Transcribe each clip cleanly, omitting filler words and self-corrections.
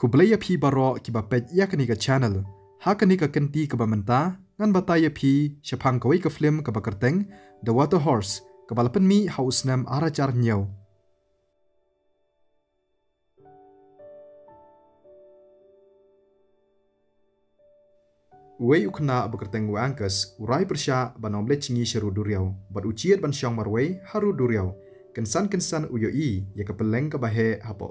Kublaya pi baro ki ba pej yakani ka channel. Hakani ka kenti ka ba menta ngan bataya pi shapang kawai ka film ka ba kerteng The Water Horse ka balapan mi hausnam arajar nyaw. Uwei ukna bekerteng angkas urai persya banom lechingi syaru duriau bat uciat ban syang marwei haru duriau kensan uyoi ya kapeleng ka bahe hapa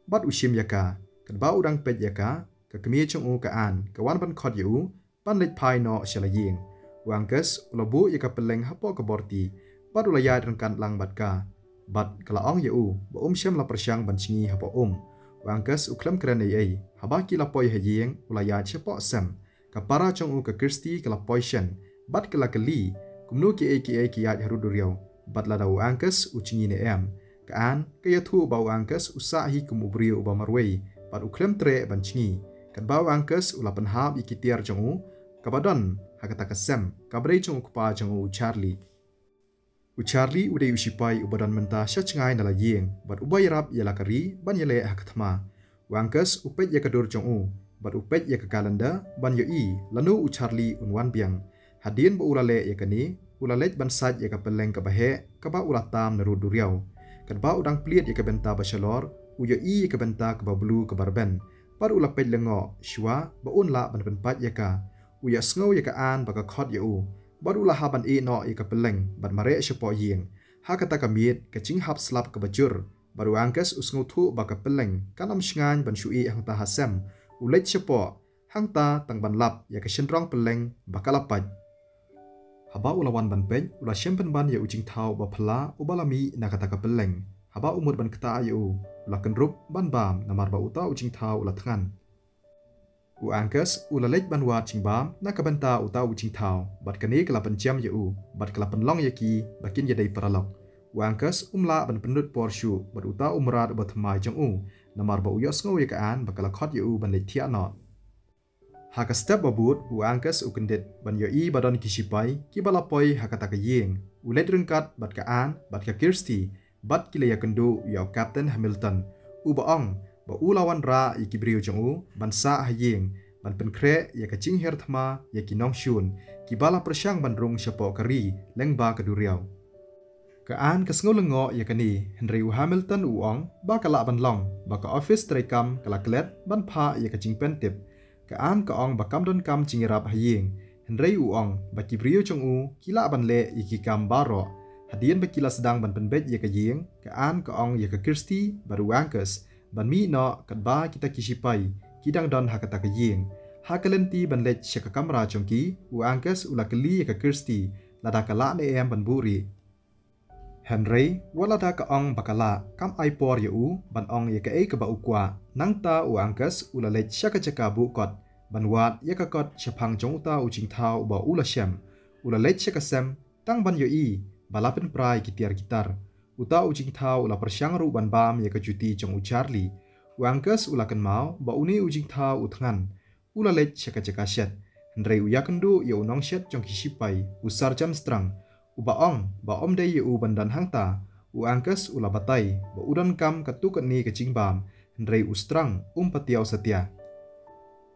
bat usim yaka kadba udang pet yaka ka kemie chungu ka an kawan ban khot yu ban lech pai no shalaying angkas ulabu ya kapeleng hapa ka borti bat ulaya rengkan lang bat ka bat kalaong yu ba syam la persyang ban chingi hapa angkas uklam kran ai habaki la poi hayeng ulaya chepo sam kapara chong ka Kristi kala poison bat kala kali kumnu ki ayat haru duriau bat la dau angkas ucingi ne ka an kaya thu bau angkas usahi kumubrio ba marwei bat uklem tre ban chingi kan bau angkas ulapan hab ikitiar chong kabadon hakata kasem kabrei chong kupa chong Charlie udai usipai ubadan menta syachngai nala yeng bat ubai rap yala kari ban yale hakatma angkas upet yakadur chong bat upet ya ke kalenda ban yoi lanu Charlie unwan biang hadin ba ulale ya kani ulalej ban saj ya ke peleng ke bahe ke ba ulatam naru duriau kan ba udang pliet ya ke benta ba shalor uyoi ke benta ke ba blu ke barben par ulapet lengo shwa ba unla ban pat ya ka uya sngo ya ke an ba ka khot ya bar ulaha ban e no ya ke peleng ban mare shepo yeng ha kata kamit ke ching hap slap ke bajur baru angkas usngo thu ba ke peleng kanam shngan ban shui hang ta hasem ulet cepo hangta tang ban lap ya ke shenrong peleng bakalapaj haba ulawan ban pej ula shempen ban ya ucing thau ba phla ubalami nakata ka peleng haba umur ban kta ayu ula kenrup ban bam namar ba uta ucing thau ula thangan angkas ula lej ban wat ching bam nakabanta uta ucing thau bat kani kelapan jam ya bat kelapan long ya ki bakin ya dai paralok angkas umla ban penut porshu bat uta umrat ba thmai jong namar ba uyos ngo ya kaan bakala khot yu ban le thia no haka step babut angkas ukendet ban yoi badon kisipai ki balapoi hakata ka yeng ulet rengkat bat kaan bat ka Kirsty bat kila ya kendu ya Captain Hamilton baong ba ulawan ra ikibriu jong ban sa hayeng ban penkre ya ka chingher thma ya kinong shun ki bala persyang ban rung syapo kari lengba keduriau Kaan kesngau lengo ya kani Henry Hamilton uong ba kala ban long ba ka office trekam kala klet ban pha ya ka jingpen tip kaan kaong ba kam don kam chingirap hayeng Henry uong ba kibrio chong kila ban le ikikam baro hadien ba kila sedang ban penbet ya ka yeng kaan kaong ya ka Kirsty baru angkas ban mi no kadba kita kisipai kidang don hakata ka yeng hakalenti ban le syaka kamera chongki angkas ula keli ya ka Kirsty lada kala ne ban buri Henry wala da ka ong bakala kam aipor yu ban ong ya ka ka ba ukwa nangta angkas ulalej syaka chaka bu kot ban wat ya ka kot syapang jongta ucing thau ba ula syam ulalej syaka sem tang ban yoi balapen prai kitiar gitar uta ucing thau ula persyang ru ban bam ya ka juti jong Charlie angkas ulakan mau ba uni ucing thau utngan ulalej syaka chaka shet Henry uya kendu ya unong shet jong kisipai usar jam strang baong ba dei yu bandan hangta angkas ula batai ba udan kam katukat ni kecing bam Henry ustrang patiau setia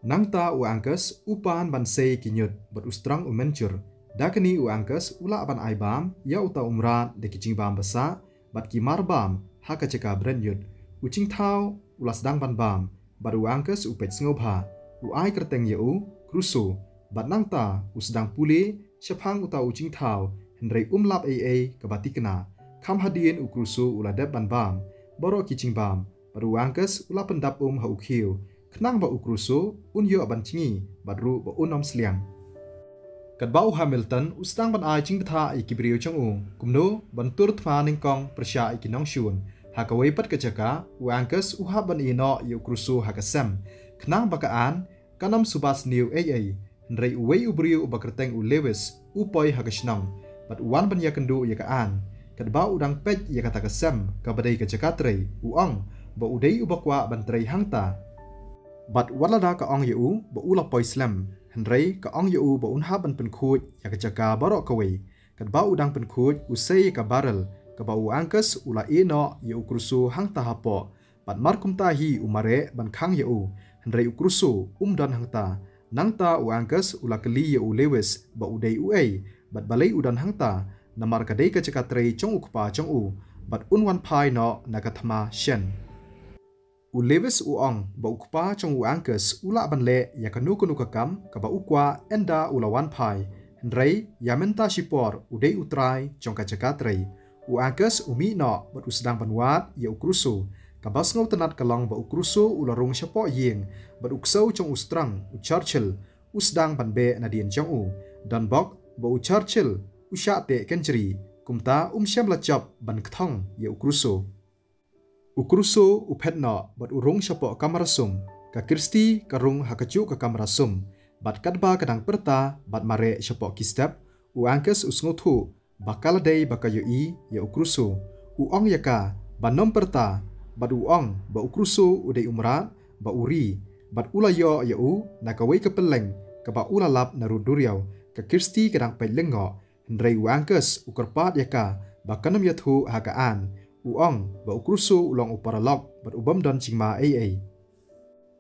nangta angkas upan ban sei kinyut bat ustrang mencur dakani angkas ula ban ai bam ya uta umrat de kecing bam basa bat kimar bam haka ceka branyut ucing thau ula sedang ban bam baru angkas upet ngobha ai kerteng yu kruso bat nangta usdang pule syapang uta ucing thau Henry umlap kabati kena kam hadien ukrusu ula deb ban bam boro kicing bam baru angkas ula pendap haukhiu kenang ba ukrusu unyo ban cingi badru ba unom sliang kadbau Hamilton ustang ban ai cing tha ikibrio chong kumno ban tur thma ningkong persya ikinong shun hakawai pat kachaka angkas uhab ban ino ukrusu hakasam kenang bakaan kanam subas new Henry uwei ubrio bakerteng Lewis upoi hakasnong bat uwan ban ya kendu ya kaan kadba udang pej ya kata kasem kabadai ka cakatrei uang ba udai ubakwa ban trei hangta bat walada ka ong yu ba ula poi slam Henry ka ong yu ba unha ban penkhut ya ka caka barok kawai kadba udang penkhut usai ka barrel ka ba angkas ula ino ya ukrusu hangta hapo bat mar kumta hi umare ban khang ye u hendrei ukrusu dan hangta nangta u angkas ulakeli ye u Lewis ba udei u ei bat balei udan hangta namar kadei ka cekatrei chong ukpa chong u bat unwan pai no nakathama shen u Lewis u ong ba ukpa chong u angkas ula ban le ya kanu kakam ka ba ukwa enda ulawan pai hendrei yamenta shipor udei utrai chong ka cekatrei u angkas umi no bat usdang banwat ye ukrusu kabas ngau tenat kalong ba ukrusu ularung syapo yeng bat uksau chong ustrang u Churchill usdang banbe nadien chong u dan bok ba u Churchill usha te kenjri kumta syam lachap ban kthong ye ukrusu uphetno bat urung syapo kamarasum ka Kristi karung hakacu ka kamarasum bat kadba kadang perta bat mare syapo kistep u angkas usngothu bakal dei bakayoi ya ukrusu uong yaka banom perta bat uong ba ukrusu udei umrat ba uri bat ulayo ya u nakawai kepeleng ka ba ulalap naruduriau ka Kristi kadang pelengo hendrei uangkas ukerpat yaka bakanam yathu hakaan uong ba ukrusu ulong uparalok bat ubam don cingma ai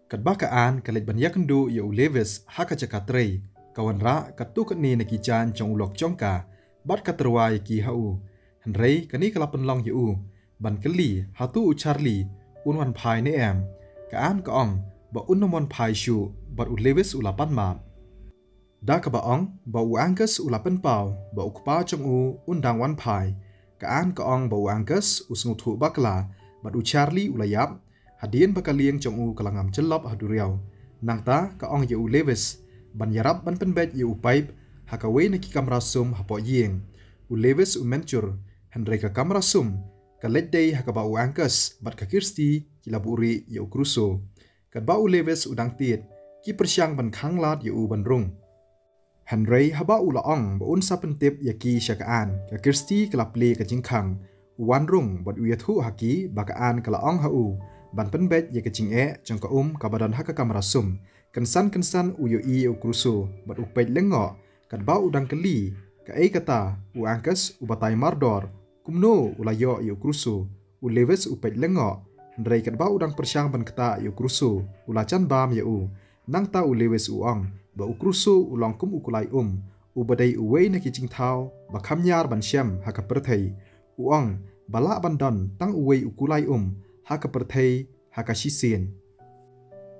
kadbakaan kalit banyakendu ya u Lewis hakacakatrei kawan ra katukni nakijan chong ulok chongka bat katerwai ki hau hendrei kani kalapen long yu ban keli hatu u Charlie unwan pai ne em kaan ka ong ba unnomon pai shu bat u Lewis ulapan ma da ka ba ong ba u angkas ulapan pau ba ukpa chong u undang wan pai kaan ka ong ba u angkas usnguthu bakla bat u Charlie ulayap hadien bakalieng chong u kalangam celop haduriau nangta ka ong yu Lewis ban yarap ban penbet yu paip hakawai na ki kamrasum hapo yeng u Lewis mencur hendrei ka kamrasum ka leddei hakaba u angkas bat ka Kristi kilaburi ye ukrusu kad ba u Lewis udang tiet ki persyang ban khanglat ye u ban rung hendrei haba u laong ba un sapentip ye ki syakaan ka Kristi kelapli ka jingkhang wan rung bat u yathu haki bakaan ka laong ha u ban penbet ye ka jinge jong ka ka badan haka kamrasum kensan u yo i ukrusu bat u peit lengo kad ba udang keli ka kata u angkas u batai mardor kumno ulayo yu krusu u Lewis u pet lengo hendrei kad ba udang persyang ban kata yu krusu ulacan bam ya u nangta u Lewis u ong ba u krusu ulong kum ukulai u badai u wei na kijing thau ba khamnyar ban syam haka perthei u ong bala ban don tang u wei ukulai haka perthei haka sisien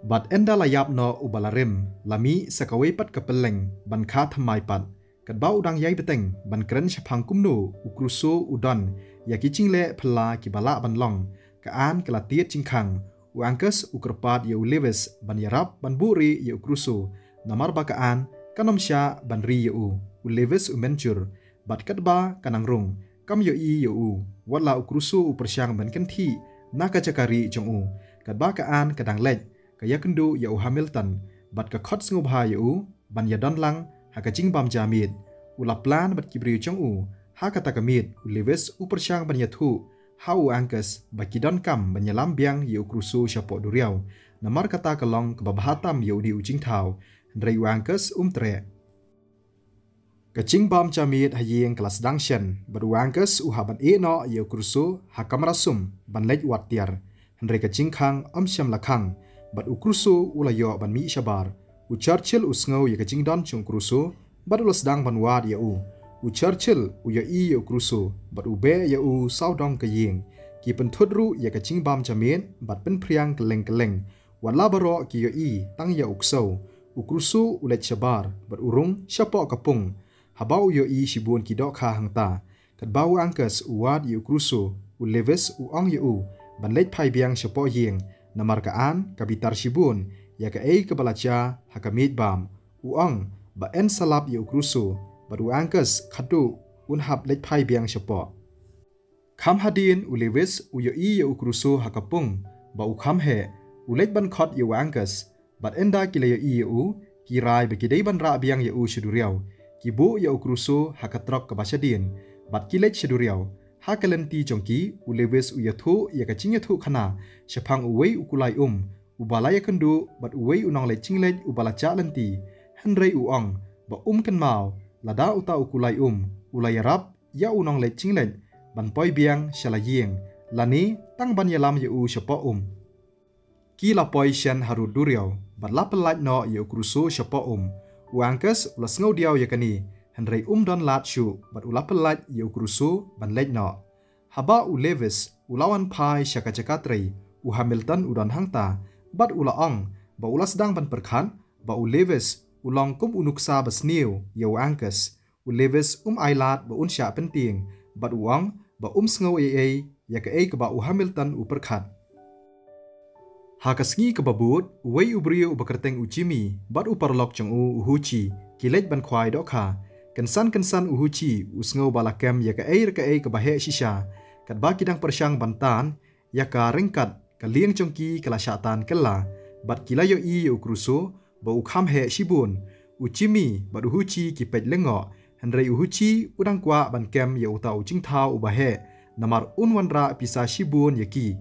bat enda layap no u balarim lami sakawai pat kapeleng ban kha thamai pat kad ba udang yai beteng ban kren syapang kumno ukrusu udon ya kichingle phla ki bala ban long kaan kelatiet cingkhang u angkas ukerpat ye u Lewis ban yarap ban buri ye ukrusu namar bakaan kanomsya ban ri ye u Lewis mencur bat kad ba kanang rung kam yo i ye u wala ukrusu persyang ban kenti naka cakari jong u kad ba kaan kadang lej kaya kendu ya u Hamilton bat ka khot ngubha ye u ban ya don lang haka jingbam jamit ula plan bat kibriu chong u haka takamit u Lewis u persyang ban yathu hau angkas baki don kam ban yalam biang ye ukrusu syapo duriau namar kata kalong kebabahatam ye di ujing thau hendrei u angkas tre ka jingbam jamit hayeng kelas dangshen badu angkas u haban no ye ukrusu hakamrasum ban lej watiar hendrei ka jingkhang syam lakhang bat ukrusu ulayo ban mi syabar u Churchill usngau ye ka jingdon chung krusu bat ulas dang ban wad ye u Churchill u ye i ye krusu bat u be ye u saudong ka yeng ki penthudru ye ka jingbam jamin bat pen priang keleng wan labaro ki ye i tang ye uksau u krusu ulet syabar bat urung syapo kapung habau ye i shibun ki dok kha hangta kat bau angkas u wad ye krusu u Lewis u ong ye u ban lej phai biang syapo yeng namar kaan kabitar shibun ya ka kebalaca hakamit bam uang ba en salap ye ukrusu baru angkas khatu unhap lej phai biang syapo kham hadin u Lewis u yo i ye ukrusu hakapung ba u kham he u lej ban khot ye angkas bat enda kile ye i u kirai be kidei ban ra biang ye u shuduriau kibu ye ukrusu hakatrok kabasyadin bat kilej shuduriau hakalenti jongki u Lewis u yathu ye ka chingyathu khana syapang u wei ukulai ubalaya kendu bat uwei unang le chinglej ubala cha lenti hendrei uong ba kan mau lada uta ukulai ulayarap ya unang le chinglej ban poi biang shalayeng lani tang ban yalam ye u syapo ki lapoi shen haru duriau bat lapelaj no ye ukrusu shapo uangkas ulas ngau diau yakani henrei don lat shu bat ulapelaj ye ukrusu ban lej no haba Levis ulawan pai syaka-cakatrei Hamilton udan hangta bat ulaong ba ulas dang ban perkhan ba Levis ulong kum unuksa basniu ye uangkas Levis ailat ba unsya penting bat uang ba sngau ya ke ke ba Hamilton perkhat hakasngi ke babut wei ubrio ubakerteng Jimmy bat uparlok chang uhuchi kilej ban khwai do kha kensan uhuchi usngau balakem ya ke bahe shisha kat ba kidang persyang bantan ya ka ringkat ka lieng chongki kala syatan kala bat kilayo ukruso ba ukham he shibun Jimmy bat uhuchi ki pej lengo henrei uhuchi udang kwa ban kem ya uta jingthau ubahe namar unwanra pisa shibun yaki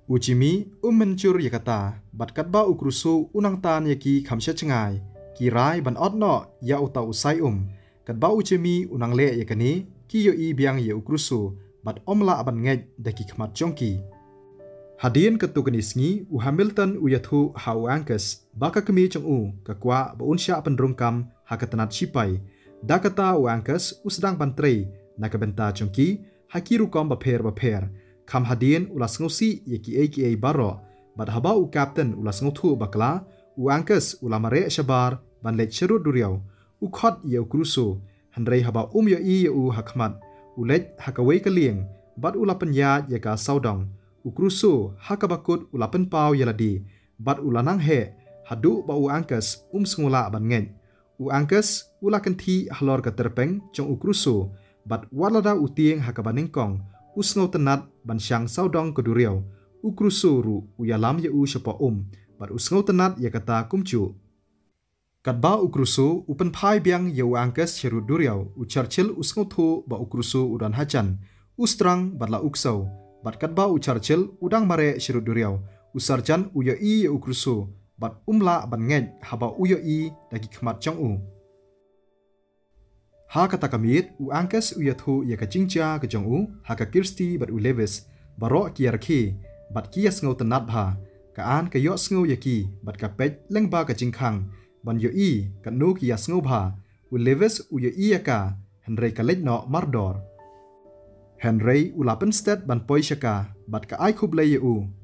Jimmy mencur yakata bat katba ukrusu unang tan yaki khamsya chengai kirai ban otno ya uta usai katba Jimmy unang le yakani ki yo biang ye ukrusu bat omla ban ngej daki khmat chongki hadien ketukanisngi Hamilton uyathu hauangkas baka kemi chong kakwa ba unsya penrungkam hakatanat sipai dakata uangkas usdang bantrei nakabenta chongki hakiru kom ba pher kam hadien ulas ngosi yaki baro bat haba captain ulas ngothu bakla uangkas ulamare shabar ban lech sherut duriau khot ye ukrusu handrei haba yo ye hakmat ulej hakawei kalieng bat ulapen ya yaka saudong ukrusu hakabakut ulapen pau yaladi bat ulanang he hadu ba uangkas sngula ban ngej uangkas ulakan thi halor ka terpeng chong ukrusu bat walada utieng hakabanengkong usngau tenat ban syang saudong keduriau ukrusu ru uyalam ye shapa bat usngau tenat yakata kumcu katba ukrusu upen phai biang ye uangkas cheru duriau Churchill usngau thu ba ukrusu udan hajan ustrang batla uksau bat katba Churchill udang mare cheru duriau usarjan uyo ye ukrusu bat umla ban ngej haba uyo dagi khmat chong ha kata kamit uangkas uyathu ya ka jingja ke jong ha ka Kirsty bat Levis baro kiarki bat kias ngau tenat bha ka an ka yo sngu yaki bat ka pej lengba ka jingkhang ban yo ka nu kias ngau bha Levis uyo ka Henry ka lejno mardor Henry ulapen stat ban poi shaka bat ka ai khublei ye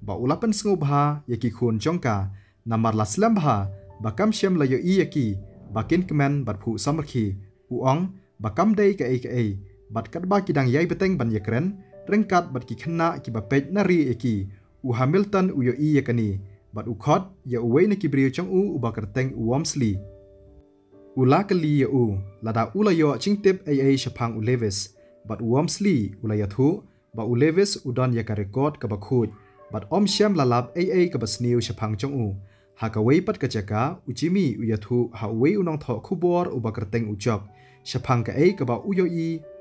ba ulapen sngu bha yaki khun chongka namar laslam bha bakam shem la yo yaki bakin kemen bat phu samarki uong bakam dei ka bat katba kidang yai beteng ban yakren rengkat bat ki khna ki bapej nari eki Hamilton uyo yakani bat khot ya uwei na kibriu chong ubakerteng Wamsley ula kali ya lada ulayo chingtip shapang Levis bat Wamsley ulayathu ba Levis udon ya ka record ka bakhut bat shem lalap ka basniu shapang chong hakawei pat ka jaka Jimmy uyathu hawei unong tho khubor ubakerteng ujok shapang ka ka ba uyo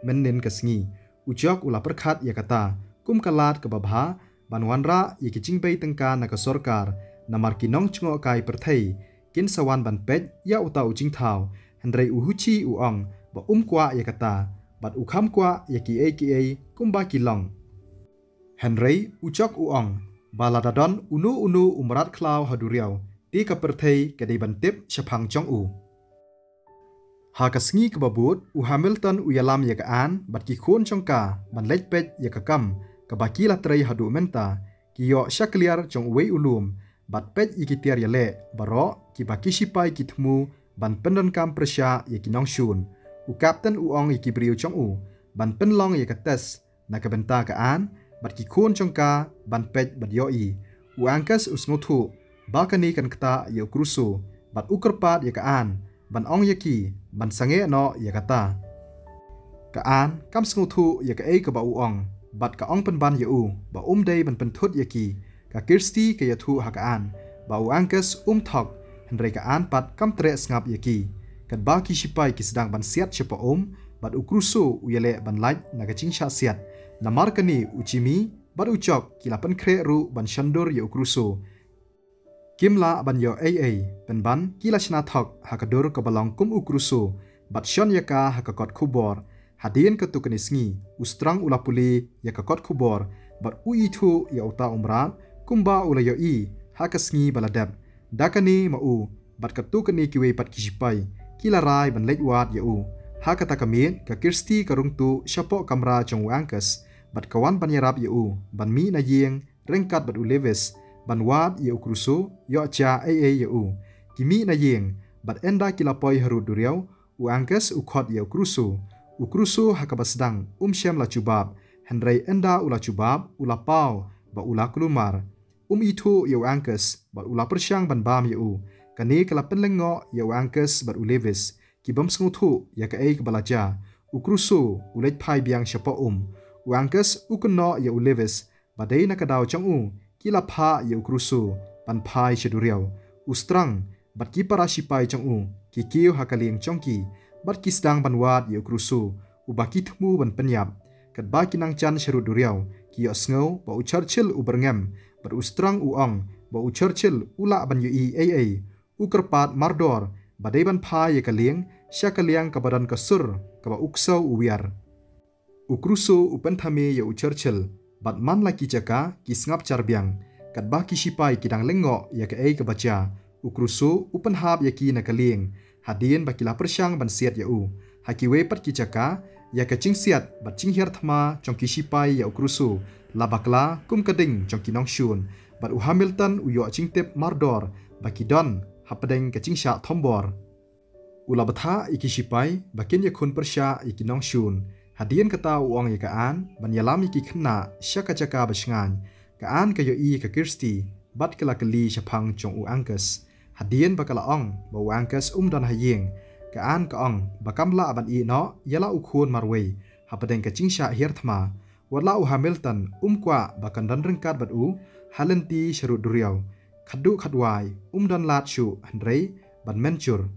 mennen kasngi ujok ula perkhat yakata kum kalat ka babha banwanra yaki jingbei tengka naka sorkar namar kinong chungo kai perthei kin sawan ban pej ya uta ujingthau hendrei uhuchi uong ba kwa yakata bat ukham kwa yaki kumba kilong Henry ujok uong baladadon unu umrat klau haduriau ti ka perthei kadai bantip shapang chong hakasngi kebabut Hamilton uyalam yakaan bat ki khun chongka ban lejpej yakakam kabaki latrei hadu menta kiyo syakliar chong wei ulum bat pej ikitiar yale baro ki baki sipai kitmu ban pendonkam persya yakinong shun captain uong ikibriu chong ban penlong yakates nakabenta kaan bat ki khun chongka ban pej bat yoi uangkas usnguthu bakani kan kta yo krusu bat ukerpat yakaan ban ong yaki ban sange no yakata kaan kam snuthu yaka ka ba uong bat ka ong penban yu ba dei ban penthut yaki ka Kirsty ka yathu hakaan ba uangkas thok hendrei kaan pat kam tre ngap yaki kat ba ki sipai ki sedang ban siat chepa bat ukrusu uyale ban laj naga chingsha siat namar kani Jimmy bat ucok kilapan kre ru ban shandur ya ukrusu kimla ban yo penban kila shna thok hakadur ka balong kum ukrusu bat shon yaka hakakot khubor hadien ketukanisngi ustrang ulapuli yakakot khubor bat uithu ya uta umrat kumba ulayo hakasngi baladab dakani mau bat katukani kiwe pat kisipai kilarai ban leitwat hakata kamit ka kirsti karungtu syapo kamra chong angkas bat kawan banyarap ban mi na yeng rengkat bat uleves ban wat kruso yo cha kimi na yeng bat enda kilapoi haru duriau angkas ukhot kruso hakabasdang syam la chubab hendrai enda ula chubab ula pau ba ula kulumar itu angkas bat ula persyang ban bam kani kalapen lengo angkas bat uleves kibam senguthu ya ka balaja ukruso ulet phai biang syapo angkas ukunno uleves badai nakadaw chang kila pha ukruso pan phai sheduriau ustrang bat ki para sipai chang kikiu hakaling chongki bat kisdang banwat ukruso ubaki thmu ban penyap kat ba kinang chan sheruduriau ki osngau ba ucharchil uberngam bat ustrang uong ba ucharchil ula ban ukerpat mardor badai ban phai kaliang syakaliang kabadan kasur kaba uksau uwiar ukruso upenthame ucharchil bat man laki jaka kisngap charbiang kat ba kisipai kidang lengo kabaca ukruso upenhap yaki nakaliang hadien bakila persyang ban siat hakiwe pat kijaka kaching siat bat cinghiar thma chong kisipai ukruso labakla kum kading chong kinong shun bat Hamilton uyo cingtep mardor bakidon hapadeng kacingsha thombor ulabatha ikisipai bakin yakun persya ikinong shun hadien kata uang yakaan banyalam iki khna syaka-jaka basngan kaan kayo ka kirsti bat kelakali syapang chong angkas hadien bakala ong ba angkas dan hayeng kaan kaong bakamla aban no yala ukhun marwei hapadeng kacingsha hirthma wala Hamilton kwa bakan dan rengkat bat halenti sharuduriau khadu khadwai dan lat shu handrei ban mencur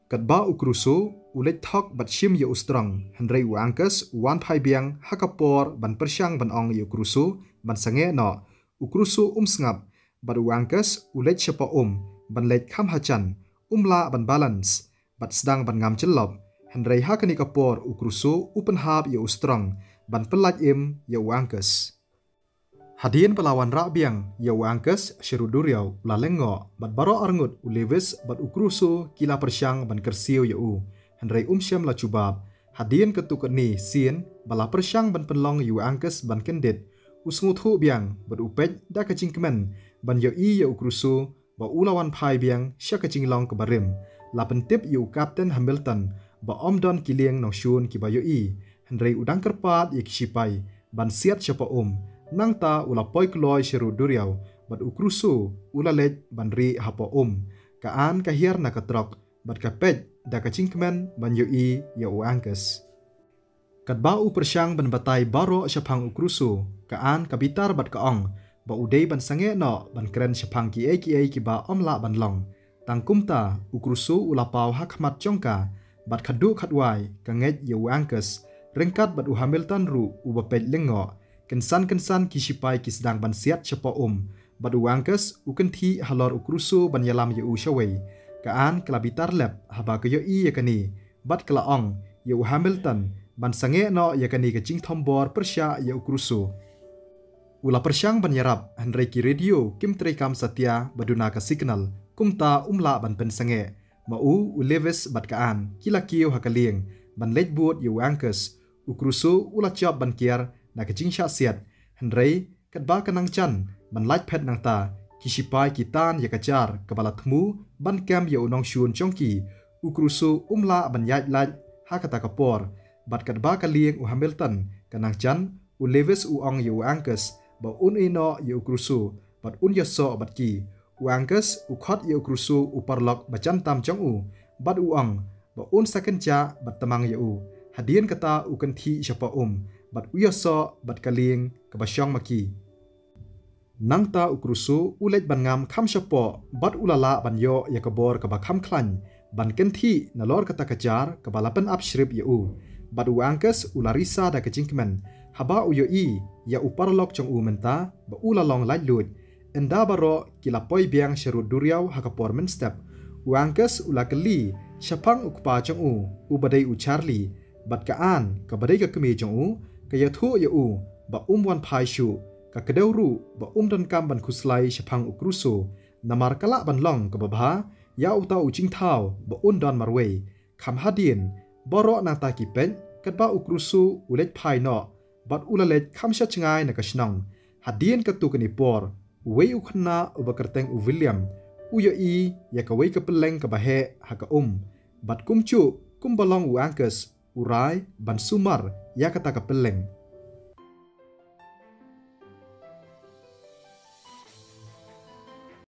katba ukruso ulet thok bat shim ustrang handrei angkas wan phai biang hakapor ban persyang ban ong ukruso ban sange no ukruso sngap bat angkas ulet syapa ban let kham hachan la ban balance bat sedang ban ngam celop handrei hakani kapor ukruso upenhap ustrang ban pelat angkas hadien pelawan rabiang angkas sheruduriau lalengo bat baro arngut uleves bat ukruso kila persyang ban kersiu handrei syam la chubab hadien ketukani sien bala persyang ban penlong angkas ban kendet usnguthu biang bat upej da kacingkemen ban ukruso ba ulawan phai biang syakacing long kebarim la pentip Captain Hamilton ba omdon kilieng nong shun kibayo handrei udang kerpat kisipai ban siat syapa nang ta ula poi kloi sheruduriau bat ukruso ula let banri hapo kaan kahiar na katrok bat kapej da kacingkemen ban angkas katba persyang ban batai baro syapang ukruso kaan kabitar bat kaong ba udei ban sange no ban keren syapang ki ba omla ban long tangkumta ukruso ula pau hakmat chongka bat khadu khatwai kanget angkas rengkat bat Hamilton ru ubapej lengo kensan kisipai kisdang ban siat syapa bat angkas ukenti halor ukruso ban yalam syawai kaan kelabitar lep haba kayo yakani bat kelaong Hamilton ban sange no yakani kacing thombor persya ukruso ula persyang ban yarap handrei ki radio kim trekam satya baduna ka signal kumta la ban pen sange mau uleves bat kaan kilakiu hakalieng ban letbut angkas ukruso ula chop ban kiar na kacingsha siat handrei katba kanang chan ban light pet nang ta kisipai kitan yakacar kabala thmu ban kem nong shun chongki ukruso la ban yat laj hakata kapor bat katba kalieng Hamilton kanang chan uleves ong angkas ba ino ukruso bat yaso bat ki angkas ukhot ukruso uparlok bacan tam chong bat uang ba second cha bat tamang hadien kata ukanthi syapa bat uyaso bat kaling kabasyong maki nangta ukruso ulet ban ngam kham syapo bat ulala ban yakabor kabakam khlan ban kenthi nalor kata kajar kabalapan upshrip bat angkas ularisa da kacingkemen haba ya uparlok chong menta ba ulalong lajlut enda baro kilapoi biang sheruduriau hakapor men step angkas ulakeli syapang ukpa chong ubadai Charlie bat kaan kabadai ka kemi chong kaya thu ba wan phai shu ka kedau ru ba dan kam ban khuslai shapang ukruso namar kala ban long ka babha ya uta uching thau ba don marwei kham hadien boro na ta ki pen kat ba ukrusu ulet phai no bat ulalet kham sha chngai na kashnong hadien ka tu kani por wei ukhna ubakarteng u William uyo I ya ka wei ka peleng ka bahe ha ka bat kumchu kumbalong u angkas urai ban sumar ya kata ka peleng